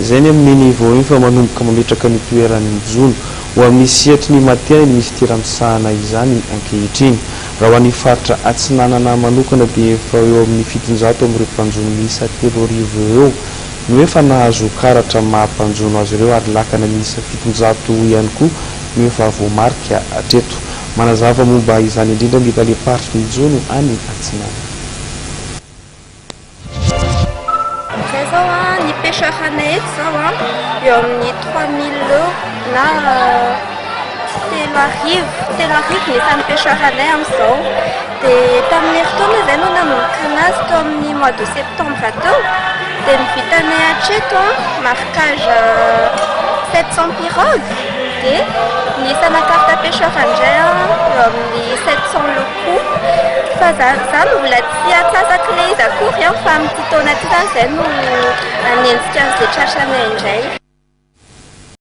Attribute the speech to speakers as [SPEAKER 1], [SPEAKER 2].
[SPEAKER 1] izay ny amin'ny niveau iny fa manomboka mametraka ny toerany jono ho amin'ny sihatry ny maty ny misy tiramisahana izany ankehitriny. Raha ho an'ny faritra Atsinanana manokana dia efa eo amin'ny 700 amin'ireo mpanjono miisa 3,000 eo no efa nahazo karatra mahampanjono azy ireo ary lakana miisa 700 ihany koa no efa voamarika hatreto. Manazava momba izany indrindra ny daleparitry ny jono any Atsinanana.
[SPEAKER 2] Ny pêcheranay eto zao eo amin'ny 3000 eo na 3 arivo ny samy pêcheranay amin'izao. Dia tamin'ny herintaona izay no nanomboka anazy teo amin'ny mois de septembre teo dia nivitanay hatreto marquage 700 pirogues dia ny isana carte pêcheur indray eo amin'ny 700 le coup. Fa zany mbola tsy atsasaka ilay izy akory fa amin'ity taona ity zany izay no anenjika an'izay tratranay indray.